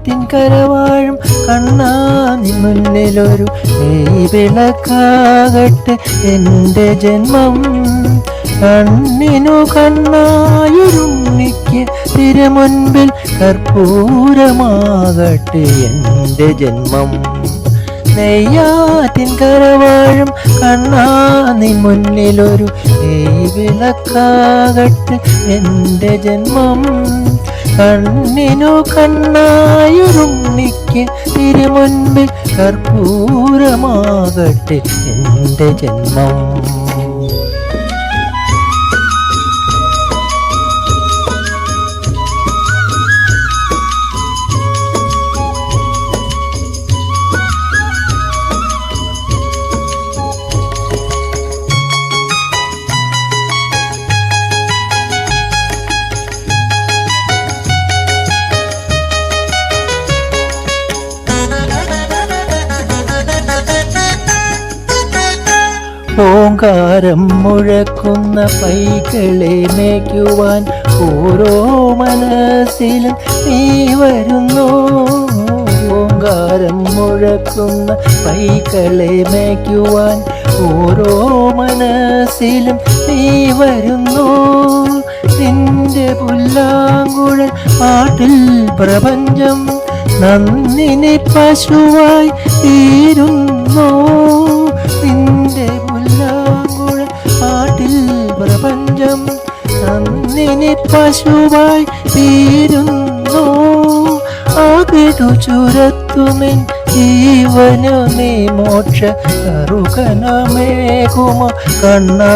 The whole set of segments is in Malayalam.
നെയ്യാറ്റിൻ കരവാഴും കണ്ണാ നിൻ മുന്നിലൊരു വിളക്കാകട്ടെ എൻ്റെ ജന്മം. കണ്ണിനു കണ്ണായൊരുണ്ണിക്ക് തിരുമുൻപിൽ കർപ്പൂരമാകട്ടെ എൻ്റെ ജന്മം. നെയ്യാറ്റിൻ കരവാഴും കണ്ണാ നിൻ മുന്നിലൊരു വിളക്കാകട്ടെ എൻ്റെ ജന്മം. കണ്ണിനു കണ്ണായൊരുണ്ണിക്ക് തിരുമുൻപിൽ കർപ്പൂരമാകട്ടെ എൻ്റെ ജന്മം. ഓങ്കാരം മുഴക്കുന്ന പൈകളെ മേയ്ക്കുവാൻ ഓരോ മനസ്സിലും നീ വരുന്നു. ഓങ്കാരം മുഴക്കുന്ന പൈകളെ മേയ്ക്കുവാൻ ഓരോ മനസ്സിലും നീ വരുന്നു. നിന്റെ പുല്ലാങ്കുഴൽ പാട്ടിൽ പ്രപഞ്ചം നന്ദിനി പശുവായി തീരുന്നു. നിന്റെ പുല്ലാങ്കുഴൽ പാട്ടിൽ പ്രപഞ്ചം നന്ദിനി പശുവായി തീരുന്നു. ആകെടു ചുരത്തുമെൻ ജീവനു നീ മോക്ഷ കറുകനമേകുമോ കണ്ണാ.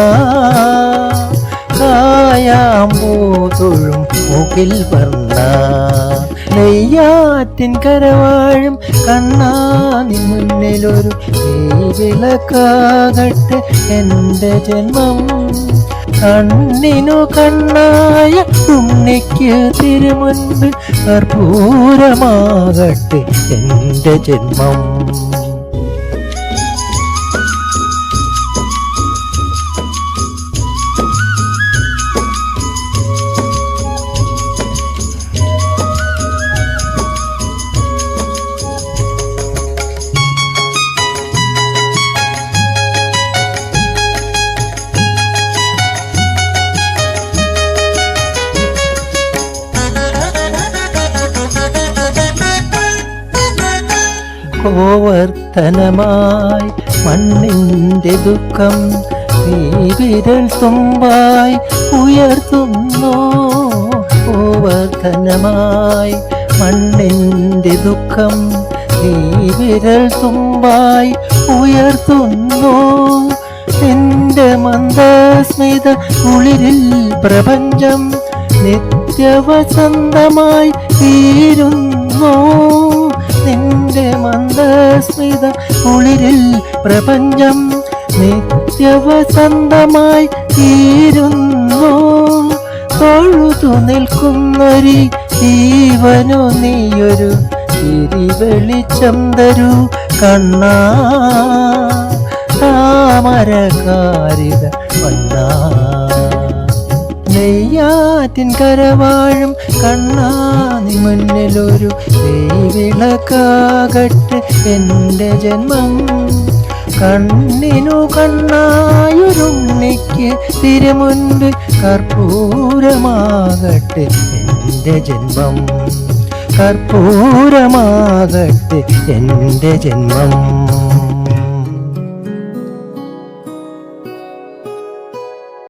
കായാമ്പൂതൊഴും മുകിൽ വർണ്ണ നെയ്യാറ്റിൻ കരവാഴും കണ്ണാ നിൻ മുന്നിലൊരു വിളക്കാകട്ടെ എൻ്റെ ജന്മം. കണ്ണിനു കണ്ണായ ഉണ്ണിക്ക് തിരുമുൻപിൽ കർപ്പൂരമാകട്ടെ എൻ്റെ ജന്മം. കോവർത്തനമായി മണ്ണിൻ്റെ ദുഃഖം നീ വിരൽ തുമ്പായി ഉയർത്തുന്നു. കോവർത്തനമായി മണ്ണിൻ്റെ ദുഃഖം നീ വിരൽ തുമ്പായി ഉയർത്തുന്നു. നിന്റെ മന്ദസ്മിത കുളിരിൽ പ്രപഞ്ചം നിത്യവസന്തമായി തീരുന്നു. നിന്റെ മന്ദസ്മിത കുളിരിൽ പ്രപഞ്ചം നിത്യവസന്തമായി തീരുന്നു. തൊഴുതു നിൽക്കുന്നൊരു ജീവനു നീയൊരു തിരിവെളിച്ചം തരൂ കണ്ണാ. താമരകാരിക വണ്ണാ നെയ്യാറ്റിൻ കരവാഴും കണ്ണാ നിൻ മുന്നിലൊരു വിളക്കാകട്ടെ എൻ്റെ ജന്മം. കണ്ണിനു കണ്ണായൊരുണ്ണിക്ക് തിരുമുൻപിൽ കർപ്പൂരമാകട്ടെ എൻ്റെ ജന്മം. കർപ്പൂരമാകട്ടെ എൻ്റെ ജന്മം.